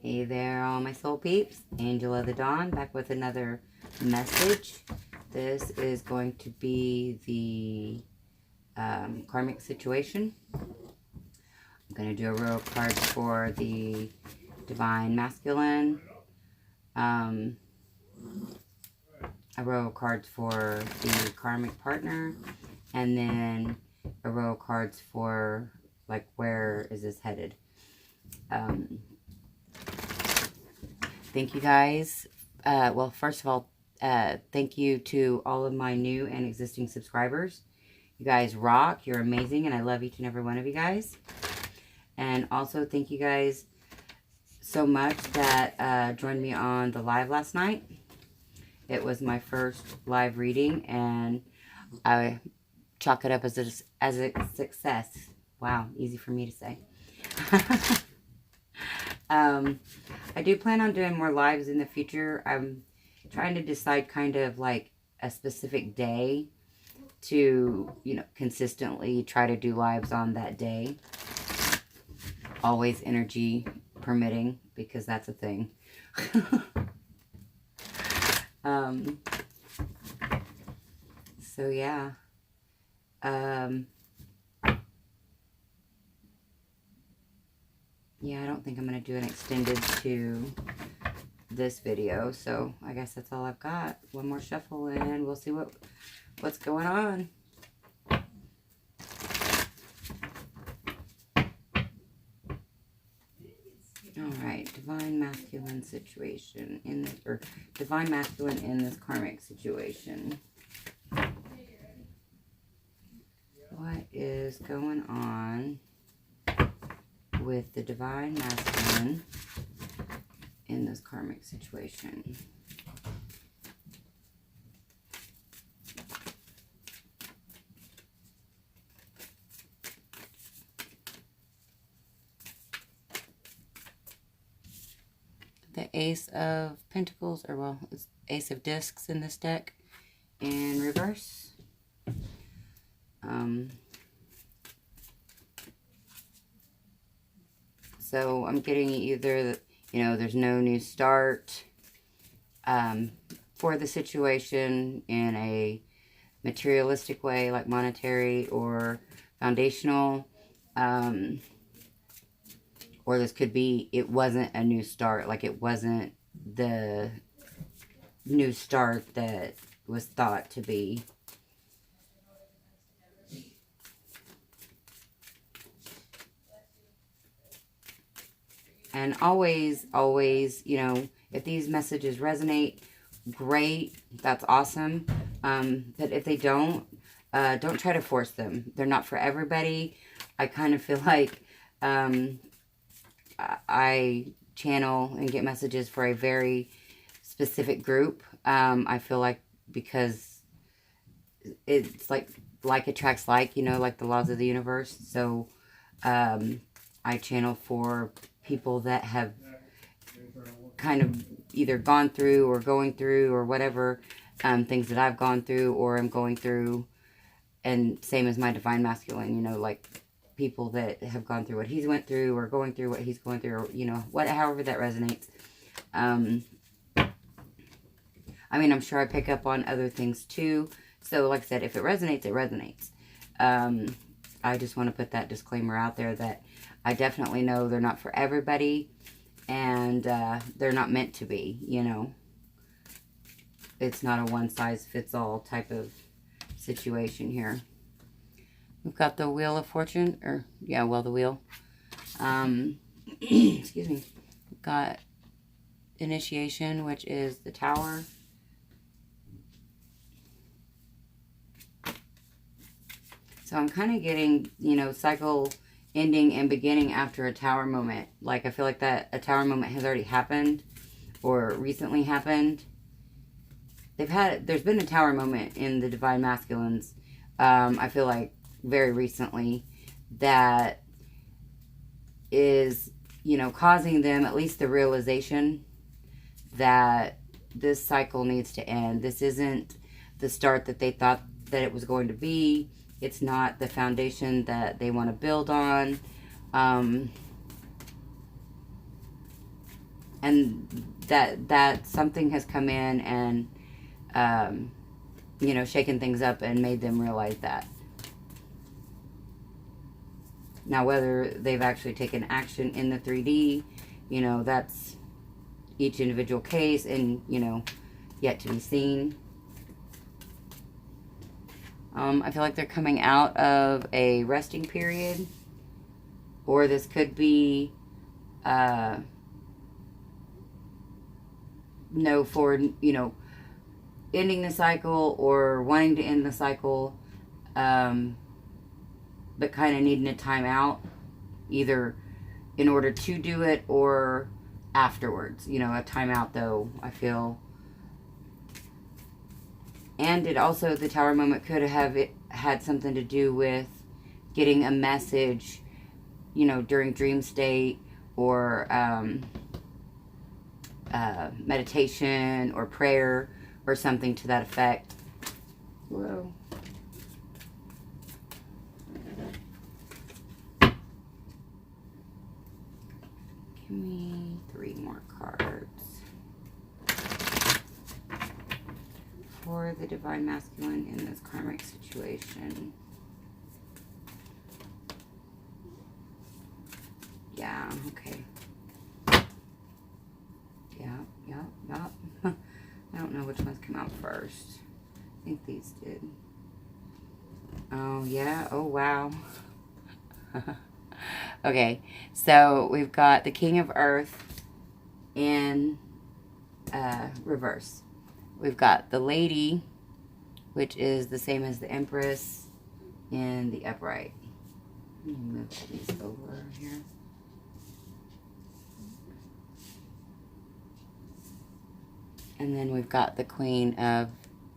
Hey there, all my soul peeps. Angel of the Dawn, back with another message. This is going to be the karmic situation. I'm going to do a row of cards for the divine masculine, a row of cards for the karmic partner, and then a row of cards for, like, where is this headed? Thank you guys. Well, first of all, thank you to all of my new and existing subscribers. You guys rock. You're amazing, and I love each and every one of you guys. And also, thank you guys so much that joined me on the live last night. It was my first live reading, and I chalk it up as a success. Wow, easy for me to say. I do plan on doing more lives in the future. I'm trying to decide kind of like a specific day to, you know, consistently try to do lives on that day. Always energy permitting, because that's a thing. So yeah. Yeah, I don't think I'm going to do an extended to this video, so I guess that's all I've got. One more shuffle and we'll see what's going on. Alright, divine masculine situation in this, or divine masculine in this karmic situation. What is going on with the divine masculine in this karmic situation? The Ace of Pentacles, or well, it's Ace of Discs in this deck in reverse. So I'm getting either, you know, there's no new start for the situation in a materialistic way, like monetary or foundational. Or this could be, it wasn't a new start, like it wasn't the new start that was thought to be. And always, you know, if these messages resonate, great, that's awesome. But if they don't try to force them. They're not for everybody. I kind of feel like I channel and get messages for a very specific group. I feel like, because it's like attracts like, you know, like the laws of the universe. So I channel for people that have kind of either gone through or going through or whatever, things that I've gone through or am going through. And same as my divine masculine, you know, like people that have gone through what he's went through or going through what he's going through, or, you know, however that resonates. I mean, I'm sure I pick up on other things too. So like I said, if it resonates, it resonates. I just want to put that disclaimer out there that I definitely know they're not for everybody, and they're not meant to be, you know. It's not a one-size-fits-all type of situation here. We've got the Wheel of Fortune, or, yeah, well, the Wheel. Excuse me. We've got Initiation, which is the Tower. So I'm kind of getting, you know, cycle ending and beginning after a Tower moment. Like, I feel like that a Tower moment has already happened or recently happened. There's been a Tower moment in the Divine Masculines, I feel like very recently, that is, you know, causing them at least the realization that this cycle needs to end. This isn't the start that they thought that it was going to be. It's not the foundation that they want to build on. and that something has come in and, you know, shaken things up and made them realize that. Now, whether they've actually taken action in the 3D, you know, that's each individual case and, you know, yet to be seen. I feel like they're coming out of a resting period, or this could be, no, for, you know, ending the cycle or wanting to end the cycle, but kind of needing a time out, either in order to do it or afterwards. You know, a timeout, though, I feel. And it also, the Tower moment could have had something to do with getting a message, you know, during dream state or meditation or prayer or something to that effect. Whoa. Give me 3 more cards for the Divine Masculine in this karmic situation. Yeah, okay. Yeah. I don't know which ones came out first. I think these did. Oh, yeah. Oh, wow. Okay, so we've got the King of Earth in reverse. We've got the Lady, which is the same as the Empress, in the upright. Let me move these over here. And then we've got the Queen of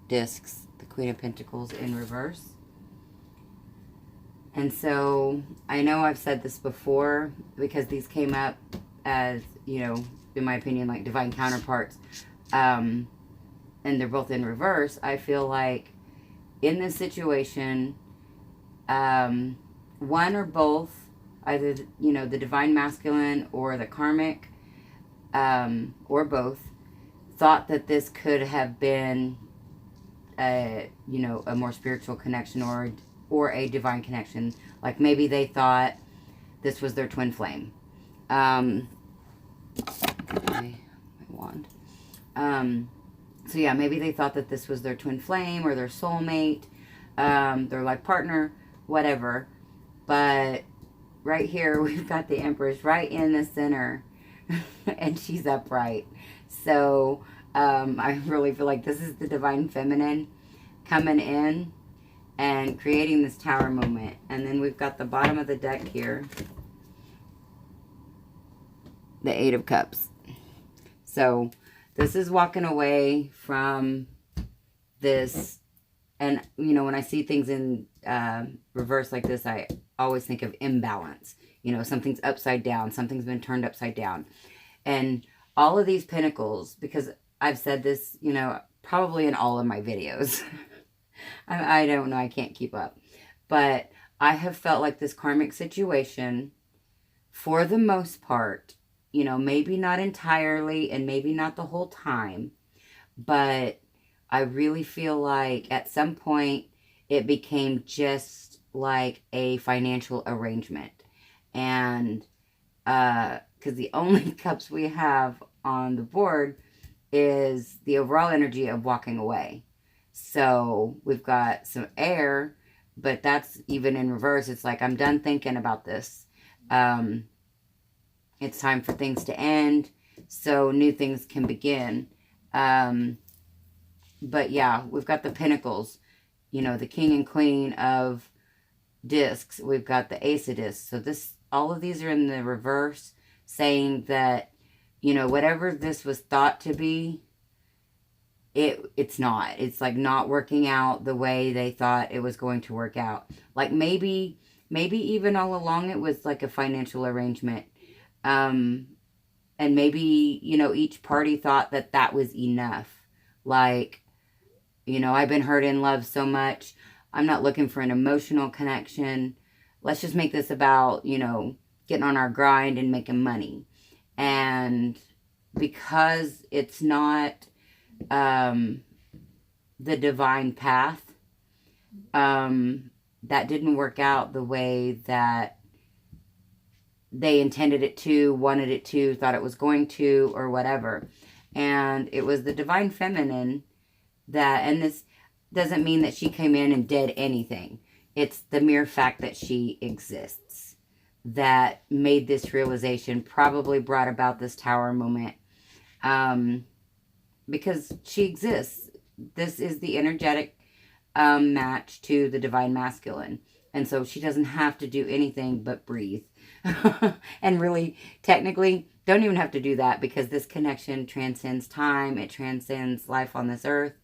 Discs, the Queen of Pentacles in reverse. And so, I know I've said this before, because these came up as, you know, in my opinion, like divine counterparts, and they're both in reverse. I feel like in this situation, one or both, either, you know, the divine masculine or the karmic, or both, thought that this could have been you know, a more spiritual connection or a divine connection. Like maybe they thought this was their twin flame. My wand. So yeah, maybe they thought that this was their twin flame or their soulmate, their life partner, whatever. But right here, we've got the Empress right in the center, and she's upright. So I really feel like this is the divine feminine coming in and creating this Tower moment. And then we've got the bottom of the deck here, the 8 of Cups. So this is walking away from this. And, you know, when I see things in reverse like this, I always think of imbalance. You know, something's upside down. Something's been turned upside down. And all of these pentacles, because I've said this, you know, probably in all of my videos. I don't know. I can't keep up. But I have felt like this karmic situation, for the most part, you know, maybe not entirely and maybe not the whole time, but I really feel like at some point it became just like a financial arrangement. And because the only cups we have on the board is the overall energy of walking away. So we've got some air, but that's even in reverse. It's like, I'm done thinking about this. It's time for things to end so new things can begin. But yeah, we've got the Pentacles, you know, the King and Queen of Discs. We've got the Ace of Discs. So this, all of these are in the reverse, saying that, you know, whatever this was thought to be, it's not. It's like not working out the way they thought it was going to work out. Like maybe even all along it was like a financial arrangement. And maybe, you know, each party thought that that was enough. Like, you know, I've been hurt in love so much. I'm not looking for an emotional connection. Let's just make this about, you know, getting on our grind and making money. And because it's not the divine path, that didn't work out the way that they intended it to, wanted it to, thought it was going to, or whatever. And it was the divine feminine that, and this doesn't mean that she came in and did anything. It's the mere fact that she exists that made this realization, probably brought about this tower moment. Because she exists. This is the energetic match to the divine masculine. And so she doesn't have to do anything but breathe. And really, technically, don't even have to do that, because this connection transcends time. It transcends life on this earth.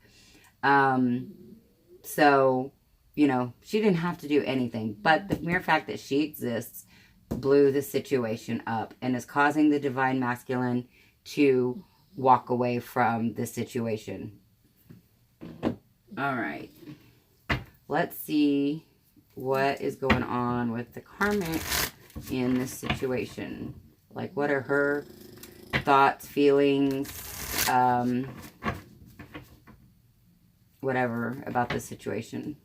So, you know, she didn't have to do anything. But the mere fact that she exists blew the situation up and is causing the divine masculine to walk away from the situation. All right. Let's see what is going on with the karmic in this situation. Like, what are her thoughts, feelings, whatever about this situation.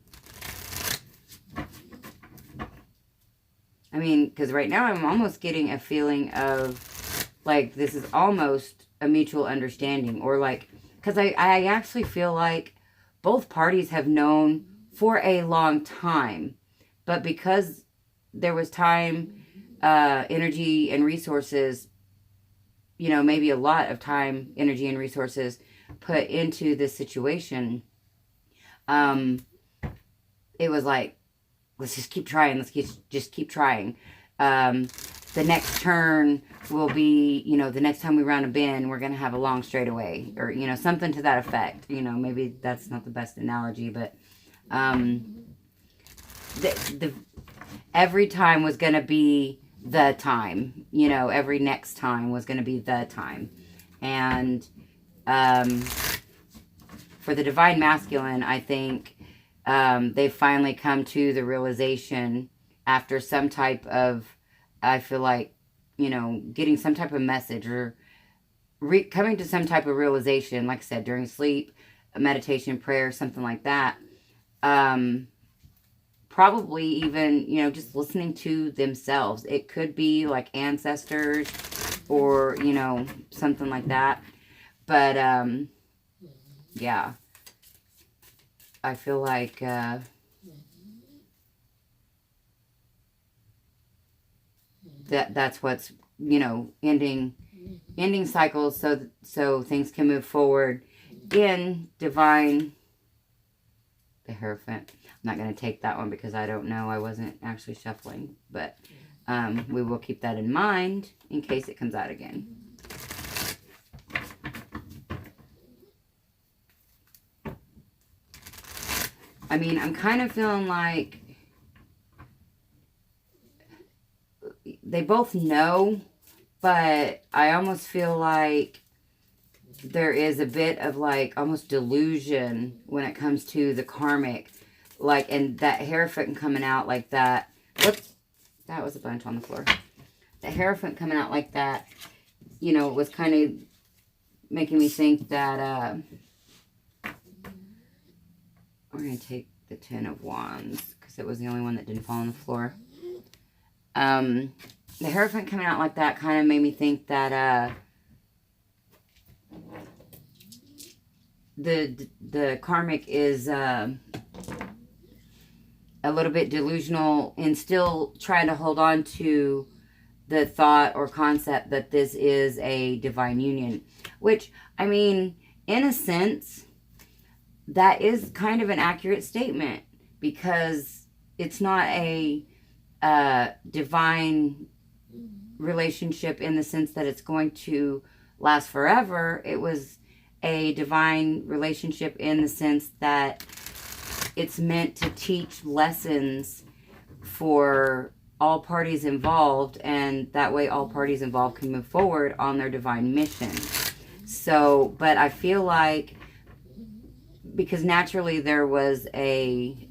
I mean, because right now I'm almost getting a feeling of, like, this is almost a mutual understanding. Or, like, because I actually feel like both parties have known for a long time. But because there was time, energy, and resources, you know, maybe a lot of time, energy, and resources put into this situation, it was like, let's just keep trying. Let's just keep trying. The next turn will be, you know, the next time we round a bend, we're going to have a long straightaway, or, you know, something to that effect. You know, maybe that's not the best analogy, but every time was going to be the time. You know, every next time was going to be the time. And for the divine masculine, I think they've finally come to the realization after some type of, I feel like, you know, getting some type of message or coming to some type of realization, like I said, during sleep, meditation, prayer, something like that. Probably even, you know, just listening to themselves. It could be like ancestors or, you know, something like that. But, yeah. I feel like, that's what's, you know, ending cycles so things can move forward in divine. The Hierophant. I'm not going to take that one because I don't know. I wasn't actually shuffling, but we will keep that in mind in case it comes out again. I mean, I'm kind of feeling like they both know, but I almost feel like there is a bit of like almost delusion when it comes to the karmic. Like, and that Hierophant coming out like that. Whoops, that was a bunch on the floor. The Hierophant coming out like that, you know, was kind of making me think that, we're going to take the Ten of Wands because it was the only one that didn't fall on the floor. The Hierophant coming out like that kind of made me think that, the karmic is, a little bit delusional and still trying to hold on to the thought or concept that this is a divine union. Which, I mean, in a sense, that is kind of an accurate statement because it's not a divine relationship in the sense that it's going to last forever. It was a divine relationship in the sense that it's meant to teach lessons for all parties involved, and that way all parties involved can move forward on their divine mission. So, but I feel like because naturally there was a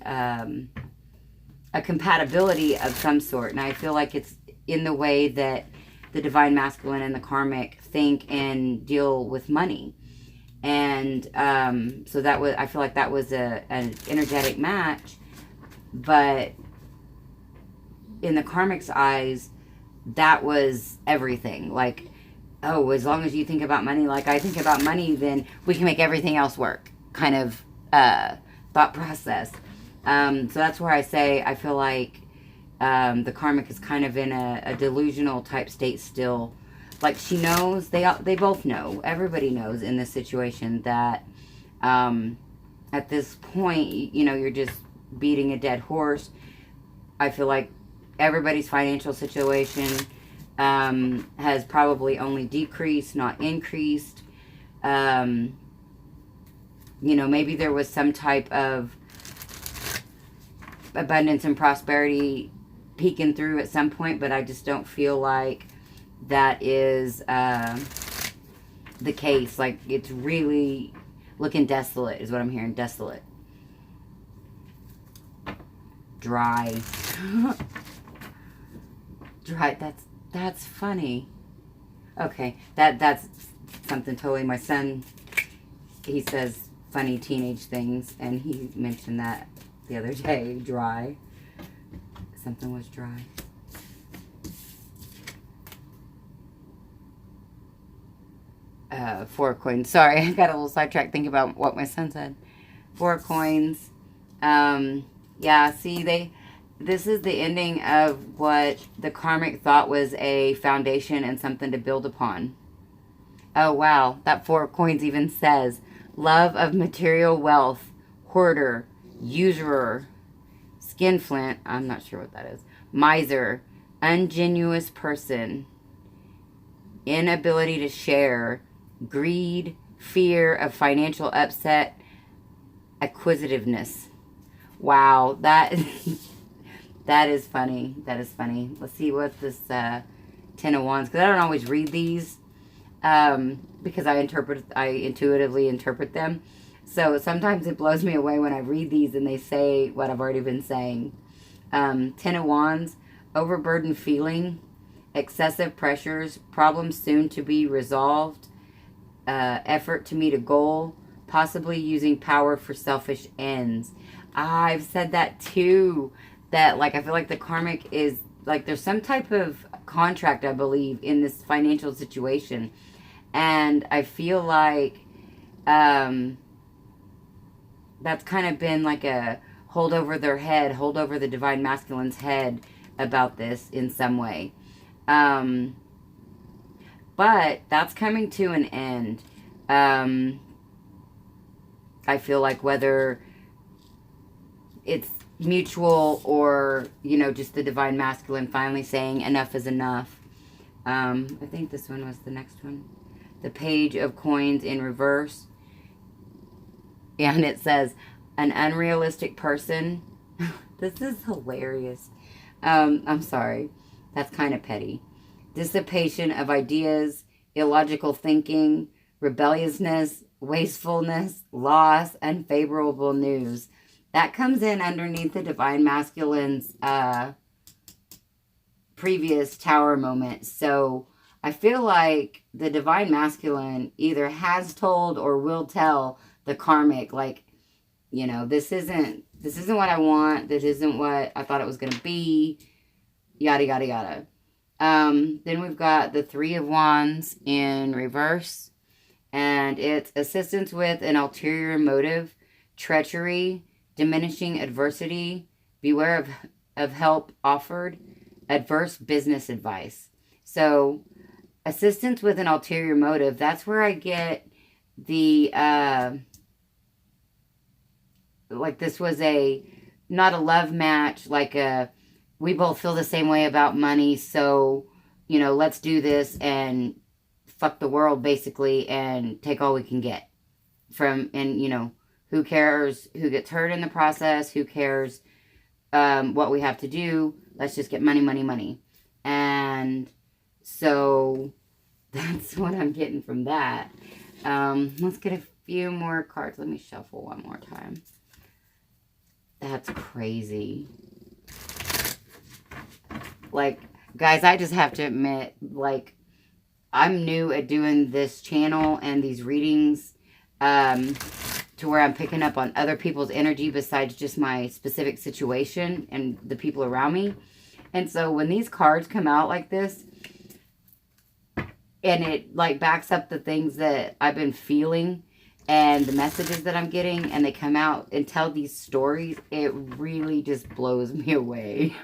compatibility of some sort, and I feel like it's in the way that the divine masculine and the karmic think and deal with money. And so that was, I feel like that was an energetic match. But in the karmic's eyes, that was everything. Like, oh, as long as you think about money like I think about money, then we can make everything else work, kind of thought process. So that's where I say I feel like the karmic is kind of in a delusional type state still. Like, she knows, they both know, everybody knows in this situation that at this point, you know, you're just beating a dead horse. I feel like everybody's financial situation has probably only decreased, not increased. You know, maybe there was some type of abundance and prosperity peeking through at some point, but I just don't feel like that is the case. Like, it's really looking desolate is what I'm hearing. Desolate. Dry. Dry. That's funny. Okay, that's something totally. My son, he says funny teenage things, and he mentioned that the other day. Dry. Something was dry. Four coins. Sorry, I got a little sidetracked thinking about what my son said. 4 coins. Yeah, see, this is the ending of what the karmic thought was a foundation and something to build upon. Oh, wow. That 4 coins even says, love of material wealth, hoarder, usurer, skinflint, I'm not sure what that is, miser, ungenuous person, inability to share, greed, fear of financial upset, acquisitiveness. Wow, that is funny. That is funny. Let's see what this 10 of Wands, because I don't always read these because I intuitively interpret them. So sometimes it blows me away when I read these and they say what I've already been saying. 10 of Wands, overburdened feeling, excessive pressures, problems soon to be resolved, effort to meet a goal, possibly using power for selfish ends. I've said that too, that like I feel like the karmic is like there's some type of contract, I believe, in this financial situation, and I feel like that's kind of been like a hold over their head, hold over the divine masculine's head about this in some way. But that's coming to an end. I feel like whether it's mutual or, you know, just the divine masculine finally saying enough is enough. I think this one was the next one. The Page of Coins in reverse. And it says, an unrealistic person. This is hilarious. I'm sorry. That's kind of petty. Dissipation of ideas, illogical thinking, rebelliousness, wastefulness, loss, unfavorable news. That comes in underneath the divine masculine's previous tower moment. So I feel like the divine masculine either has told or will tell the karmic, like, you know, this isn't what I want. This isn't what I thought it was going to be. Yada, yada, yada. Then we've got the 3 of Wands in reverse. And it's assistance with an ulterior motive, treachery, diminishing adversity, beware of help offered, adverse business advice. So, assistance with an ulterior motive, that's where I get the, like this was not a love match, like we both feel the same way about money, so, you know, let's do this and fuck the world, basically, and take all we can get from, and, you know, who cares who gets hurt in the process? Who cares what we have to do? Let's just get money, money, money. And so that's what I'm getting from that. Let's get a few more cards. Let me shuffle one more time. That's crazy. Like, Guys, I just have to admit, like, I'm new at doing this channel and these readings, to where I'm picking up on other people's energy besides just my specific situation and the people around me. And so when these cards come out like this, and it like backs up the things that I've been feeling and the messages that I'm getting, and they come out and tell these stories, it really just blows me away.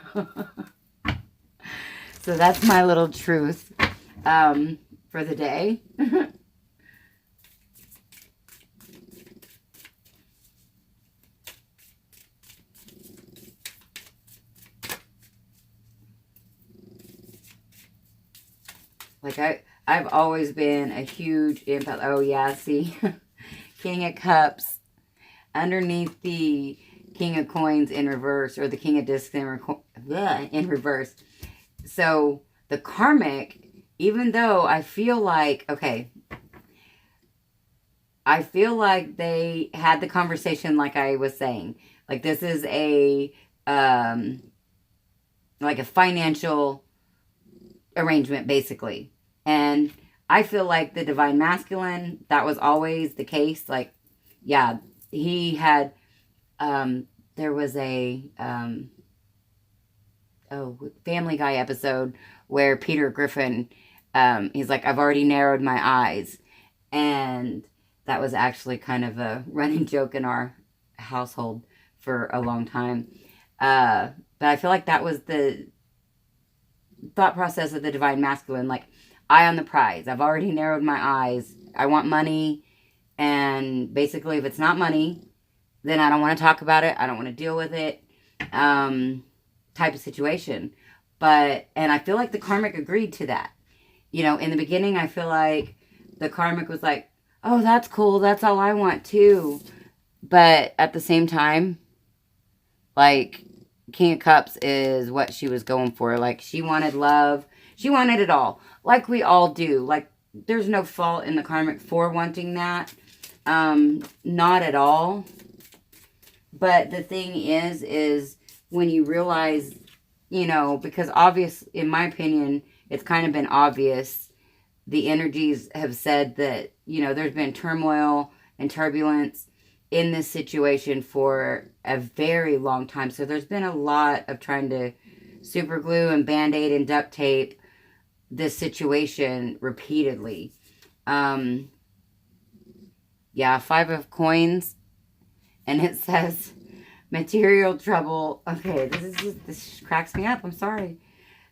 So that's my little truth for the day. Like I've always been a huge empath. Oh yeah, see, King of Cups underneath the King of Coins in reverse, or the King of Discs in reverse. So the Karmic, even though I feel like, okay, I feel like they had the conversation like I was saying. Like this is a like a financial arrangement, basically. And I feel like the Divine Masculine, that was always the case. Like, yeah, he had, there was a, Family Guy episode where Peter Griffin, he's like, I've already narrowed my eyes. And that was actually kind of a running joke in our household for a long time. But I feel like that was the thought process of the Divine Masculine. Like, eye on the prize. I've already narrowed my eyes. I want money. And basically, if it's not money, then I don't want to talk about it. I don't want to deal with it. Type of situation. And I feel like the Karmic agreed to that. You know, in the beginning, I feel like the Karmic was like, oh, that's cool. That's all I want too. But at the same time, like, King of Cups is what she was going for. Like, she wanted love. She wanted it all. Like we all do. Like, there's no fault in the Karmic for wanting that. Not at all. But the thing is when you realize, you know, because obvious, in my opinion, it's kind of been obvious. The energies have said that, you know, there's been turmoil and turbulence in this situation for a very long time. So there's been a lot of trying to super glue and band-aid and duct tape this situation repeatedly. Yeah, 5 of Coins. And it says material trouble. Okay, this cracks me up. I'm sorry.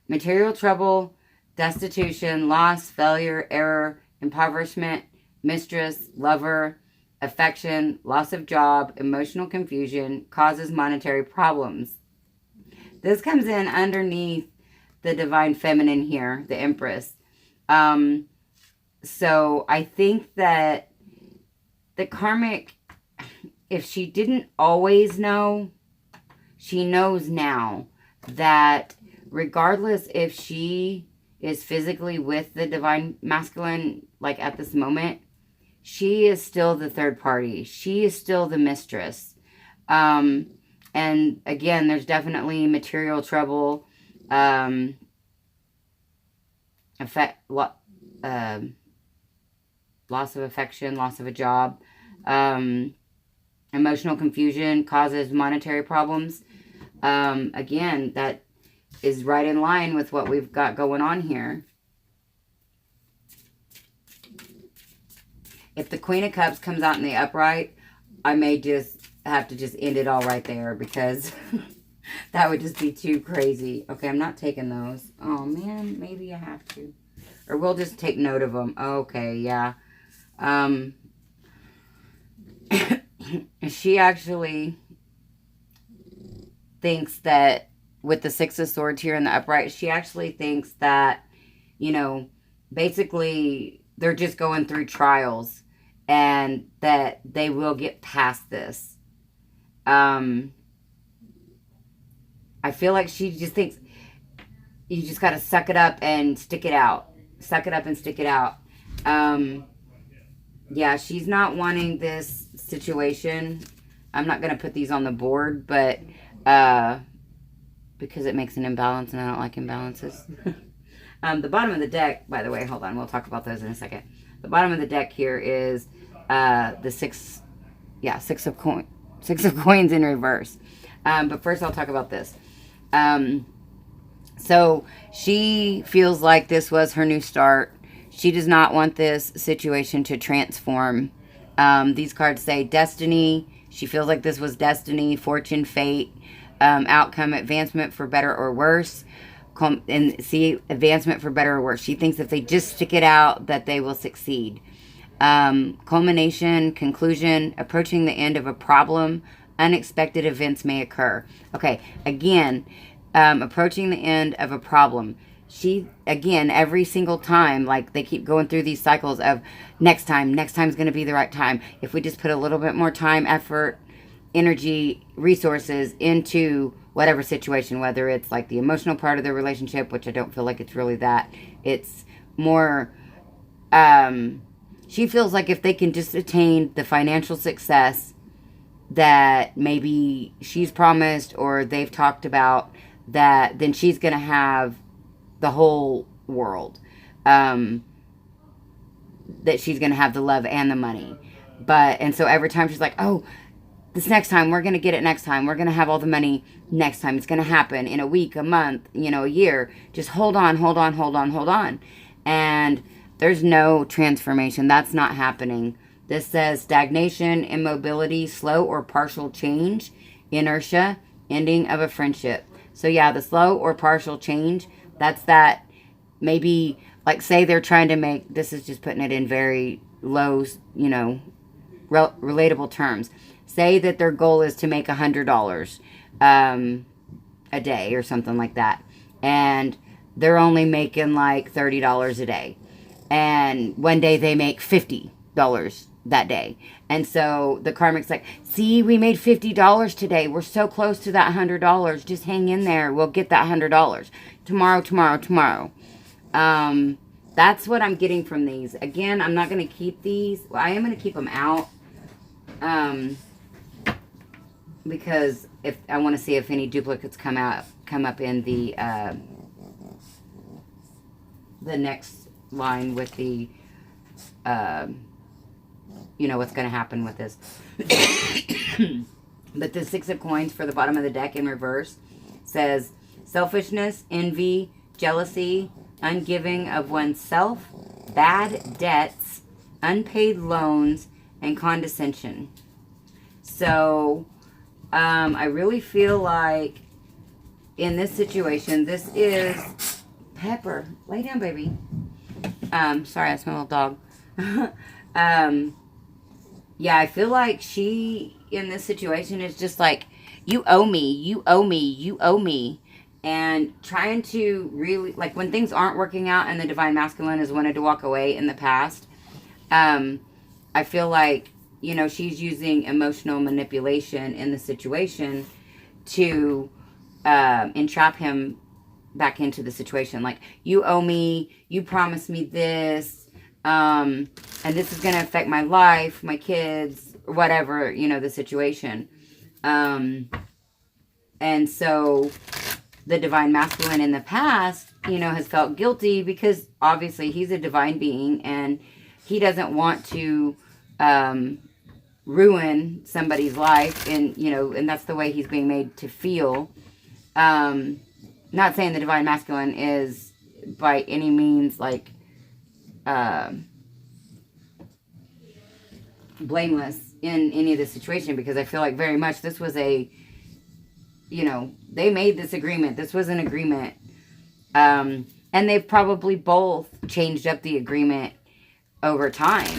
Material trouble, destitution, loss, failure, error, impoverishment, mistress, lover, affection, loss of job, emotional confusion, causes monetary problems. This comes in underneath the Divine Feminine here, the Empress. So I think that the Karmic, if she didn't always know, she knows now that regardless if she is physically with the Divine Masculine, like at this moment, she is still the third party. She is still the mistress. And again, there's definitely material trouble, loss of affection, loss of a job, emotional confusion causes monetary problems. Again, that is right in line with what we've got going on here. If the Queen of Cups comes out in the upright, I may just have to just end it all right there, because that would just be too crazy. Okay, I'm not taking those. Oh, man, maybe I have to. Or we'll just take note of them. Okay, yeah. She actually thinks that with the 6 of Swords here in the upright, she actually thinks that, you know, basically they're just going through trials and that they will get past this. I feel like she just thinks you just got to suck it up and stick it out. Suck it up and stick it out. Yeah, she's not wanting this situation. I'm not going to put these on the board, but because it makes an imbalance, and I don't like imbalances. The bottom of the deck, by the way, hold on, we'll talk about those in a second. The bottom of the deck here is the six of coins in reverse. But first I'll talk about this. So she feels like this was her new start. She does not want this situation to transform. These cards say destiny. She feels like this was destiny, fortune, fate, outcome, advancement for better or worse. And see, advancement for better or worse. She thinks if they just stick it out, that they will succeed. Culmination, conclusion, approaching the end of a problem, unexpected events may occur. Okay, again, approaching the end of a problem. She, again, every single time, like they keep going through these cycles of next time's going to be the right time. If we just put a little bit more time, effort, energy, resources into whatever situation, whether it's like the emotional part of the relationship, which I don't feel like it's really that. It's more, she feels like if they can just attain the financial success that maybe she's promised or they've talked about, that then she's going to have the whole world. That she's going to have the love and the money. And so every time she's like, oh, this next time, we're going to get it next time. We're going to have all the money next time. It's going to happen in a week, a month, a year. Just hold on. And there's no transformation. That's not happening. This says stagnation, immobility, slow or partial change, inertia, ending of a friendship. So yeah, the slow or partial change, that's that maybe, like say they're trying to make, this is just putting it in very low, relatable terms. Say that their goal is to make $100 a day or something like that. And they're only making like $30 a day. And one day they make $50 that day. And so the karmic's like, see, we made $50 today. We're so close to that $100. Just hang in there. We'll get that $100. Tomorrow. That's what I'm getting from these. Again, I'm not going to keep these. Well, I am going to keep them out. Because if I want to see if any duplicates come up in the next line with the what's going to happen with this. But the Six of Coins for the bottom of the deck in reverse says selfishness, envy, jealousy, ungiving of oneself, bad debts, unpaid loans, and condescension. So I really feel like in this situation, this is Pepper. Lay down, baby. Sorry, that's my little dog. Yeah, I feel like she, in this situation, is just like, you owe me. And trying to really, like, when things aren't working out and the Divine Masculine has wanted to walk away in the past, I feel like, she's using emotional manipulation in the situation to entrap him back into the situation. Like, you owe me, you promised me this, and this is going to affect my life, my kids, whatever, the situation. And so the Divine Masculine in the past, has felt guilty because obviously he's a divine being and he doesn't want to ruin somebody's life, and that's the way he's being made to feel. Not saying the Divine Masculine is by any means like blameless in any of this situation, because I feel like very much this was they made this agreement. This was an agreement. And they've probably both changed up the agreement over time,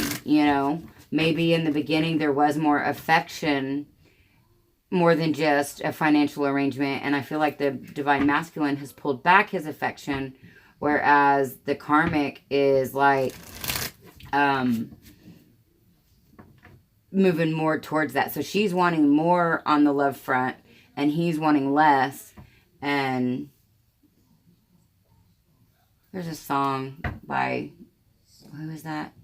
Maybe in the beginning there was more affection, more than just a financial arrangement. And I feel like the Divine Masculine has pulled back his affection, whereas the Karmic is like moving more towards that. So she's wanting more on the love front and he's wanting less. And there's a song by, who is that?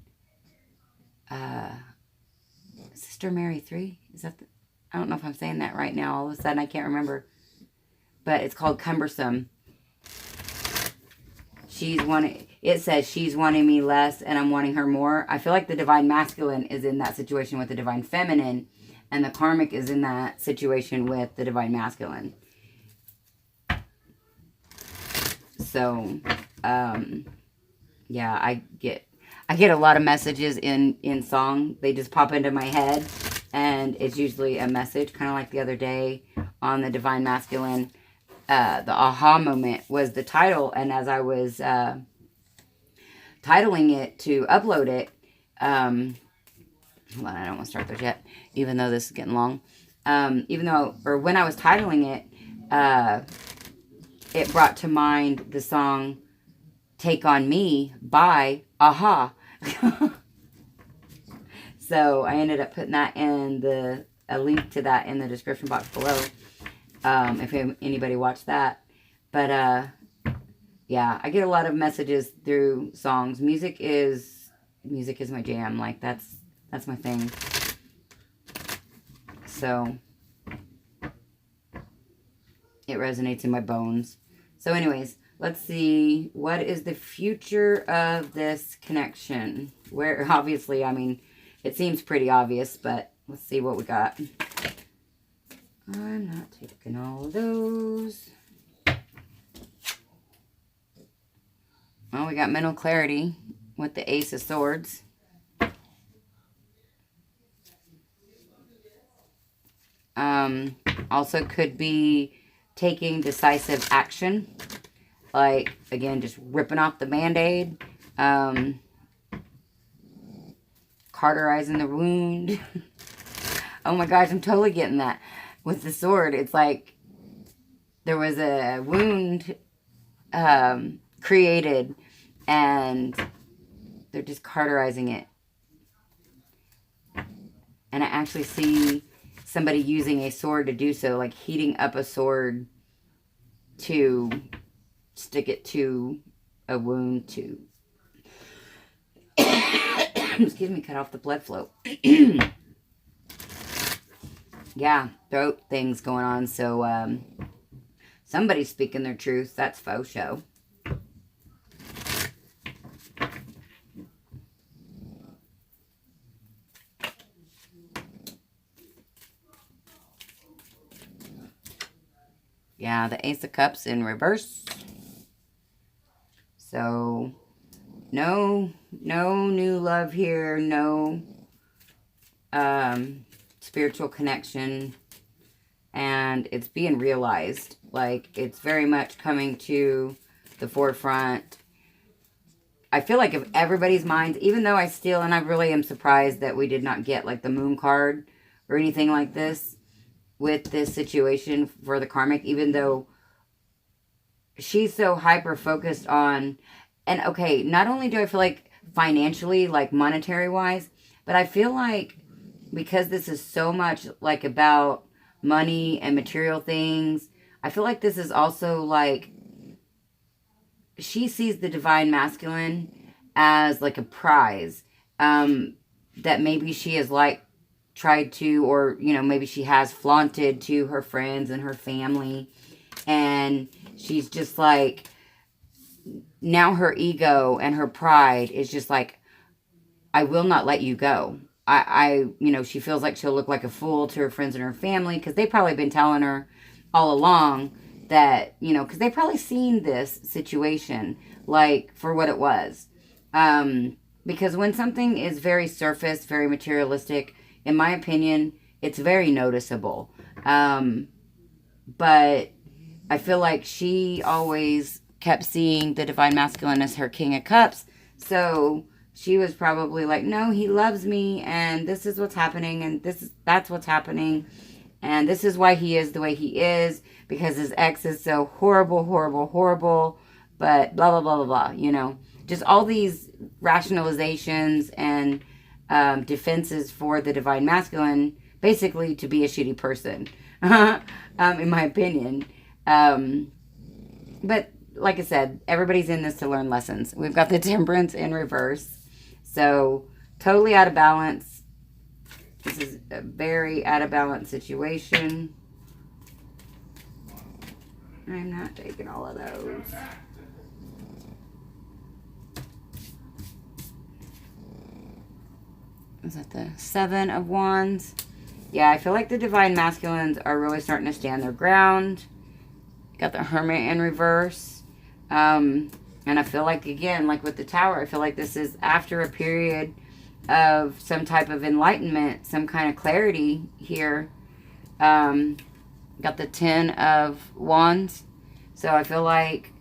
Sister Mary 3? Is that I don't know if I'm saying that right now. All of a sudden I can't remember. but it's called Cumbersome. It says she's wanting me less and I'm wanting her more. I feel like the divine masculine is in that situation with the divine feminine, and the karmic is in that situation with the divine masculine. So, yeah, I get a lot of messages in song. They just pop into my head, and it's usually a message, kind of like the other day on the divine masculine. The aha moment was the title, and as I was titling it to upload it, hold on, I don't want to start those yet, even though this is getting long. When I was titling it, it brought to mind the song Take On Me by Aha. So I ended up putting that in a link to that in the description box below. If anybody watched that. But, yeah, I get a lot of messages through songs. Music is my jam. Like, that's my thing. So, it resonates in my bones. So, anyways, let's see. What is the future of this connection? Where, obviously, I mean, it seems pretty obvious, but let's see what we got. I'm not taking all of those. Well, we got mental clarity with the Ace of Swords. Also could be taking decisive action. Like, again, just ripping off the Band-Aid. Cauterizing the wound. Oh my gosh, I'm totally getting that. With the sword, it's like there was a wound created, and they're just cauterizing it. And I actually see somebody using a sword to do so, like heating up a sword to stick it to a wound to, excuse me, cut off the blood flow. Yeah, throat things going on. So, somebody's speaking their truth. That's faux show. Yeah, the Ace of Cups in reverse. So, no new love here. No, spiritual connection, and it's being realized. Like, it's very much coming to the forefront. I feel like if everybody's minds, even though I really am surprised that we did not get like the moon card or anything like this with this situation for the karmic, even though she's so hyper focused on, and okay, not only do I feel like financially, like monetary wise, but I feel like because this is so much like about money and material things, I feel like this is also like she sees the divine masculine as like a prize that maybe she has like tried to, or maybe she has flaunted to her friends and her family, and she's just like, now her ego and her pride is just like, I will not let you go. She feels like she'll look like a fool to her friends and her family, because they've probably been telling her all along that, because they've probably seen this situation, like, for what it was. Because when something is very surface, very materialistic, in my opinion, it's very noticeable. But I feel like she always kept seeing the divine masculine as her King of Cups, so she was probably like, no, he loves me, and this is what's happening, and that's what's happening, and this is why he is the way he is, because his ex is so horrible, horrible, horrible, but blah, blah, blah, blah, blah, just all these rationalizations and defenses for the divine masculine, basically to be a shitty person, in my opinion. But like I said, everybody's in this to learn lessons. We've got the Temperance in reverse. So, totally out of balance. This is a very out of balance situation. I'm not taking all of those. Is that the Seven of Wands? Yeah, I feel like the Divine Masculines are really starting to stand their ground. Got the Hermit in reverse. And I feel like, again, like with the Tower, I feel like this is after a period of some type of enlightenment, some kind of clarity here. Got the Ten of Wands. So I feel like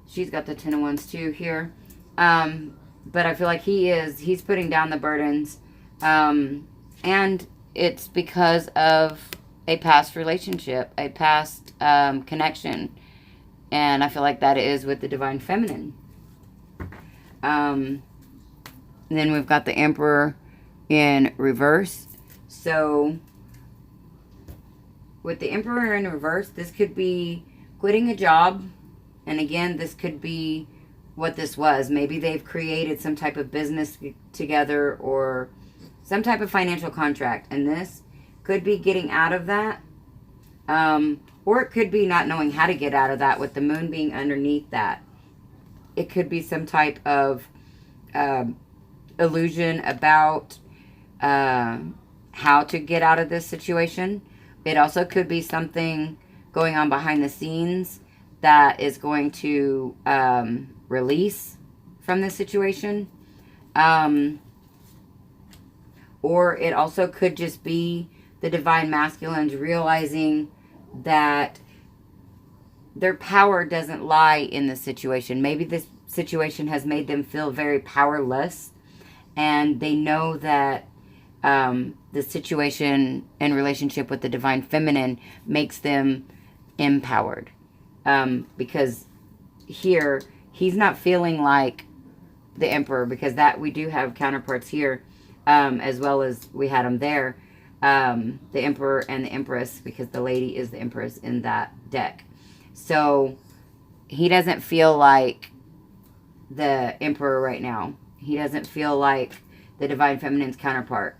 she's got the Ten of Wands too here. But I feel like he's putting down the burdens. And it's because of a past relationship, a past connection. And I feel like that is with the Divine Feminine. And then we've got the Emperor in reverse. So with the Emperor in reverse, this could be quitting a job. And again, this could be what this was. Maybe they've created some type of business together or some type of financial contract. And this could be getting out of that. Or it could be not knowing how to get out of that with the Moon being underneath that. It could be some type of illusion about how to get out of this situation. It also could be something going on behind the scenes that is going to release from this situation. Or it also could just be the Divine Masculines realizing that their power doesn't lie in this situation. Maybe this situation has made them feel very powerless, and they know that the situation in relationship with the Divine Feminine makes them empowered. Because here, he's not feeling like the Emperor, because that we do have counterparts here, as well as we had them there. The Emperor and the Empress, because the lady is the Empress in that deck. So he doesn't feel like the Emperor right now. He doesn't feel like the Divine Feminine's counterpart.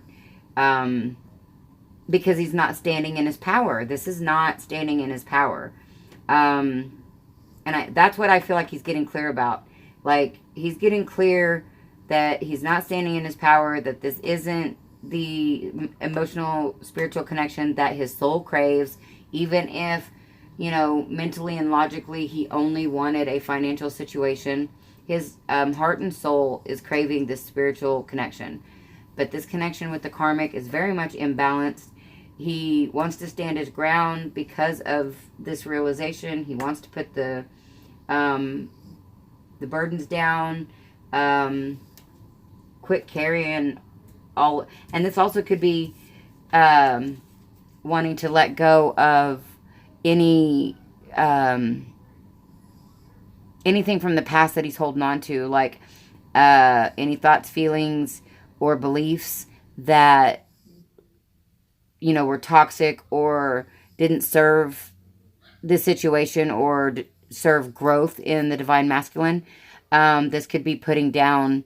Because he's not standing in his power. This is not standing in his power. And that's what I feel like he's getting clear about. Like, he's getting clear that he's not standing in his power, that this isn't the emotional, spiritual connection that his soul craves, even if, you know, mentally and logically he only wanted a financial situation. His heart and soul is craving this spiritual connection. But this connection with the karmic is very much imbalanced. He wants to stand his ground because of this realization. He wants to put the burdens down, quit carrying all. And this also could be wanting to let go of any anything from the past that he's holding on to, like any thoughts, feelings, or beliefs that, you know, were toxic or didn't serve the situation or serve growth in the Divine Masculine. This could be putting down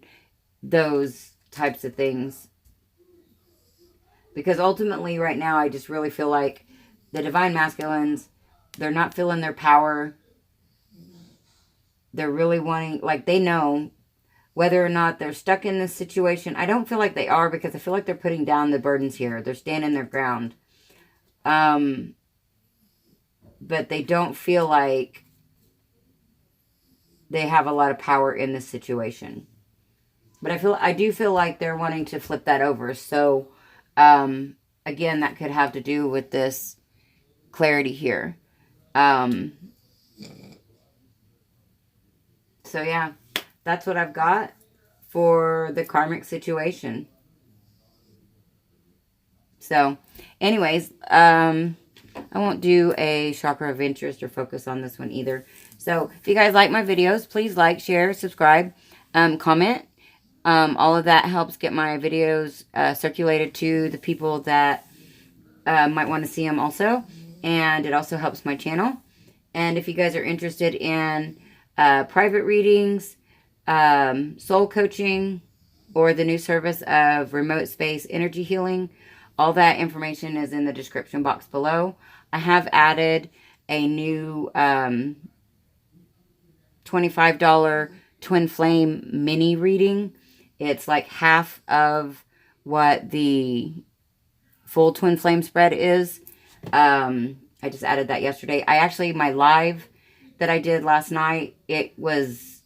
those types of things. Because ultimately right now I just really feel like the Divine Masculines, they're not feeling their power. They're really wanting, like, they know whether or not they're stuck in this situation. I don't feel like they are, because I feel like they're putting down the burdens here. They're standing their ground. But they don't feel like they have a lot of power in this situation. But I do feel like they're wanting to flip that over. So, again, that could have to do with this clarity here. So, yeah, that's what I've got for the karmic situation. So, anyways, I won't do a chakra of interest or focus on this one either. So, if you guys like my videos, please like, share, subscribe, comment. All of that helps get my videos circulated to the people that might want to see them also. And it also helps my channel. And if you guys are interested in private readings, soul coaching, or the new service of remote space energy healing, all that information is in the description box below. I have added a new $25 Twinflame mini reading. It's like half of what the full Twinflame spread is. I just added that yesterday. My live that I did last night, it was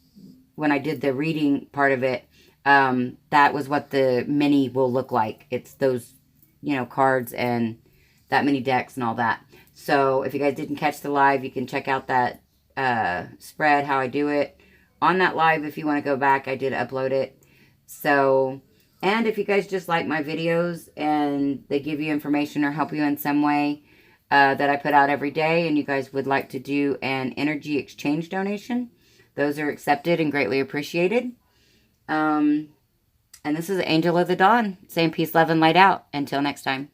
when I did the reading part of it, that was what the mini will look like. It's those, cards and that many decks and all that. So if you guys didn't catch the live, you can check out that spread, how I do it on that live. If you want to go back, I did upload it. So, and if you guys just like my videos and they give you information or help you in some way that I put out every day, and you guys would like to do an energy exchange donation, those are accepted and greatly appreciated. And this is Angel of the Dawn saying peace, love, and light out. Until next time.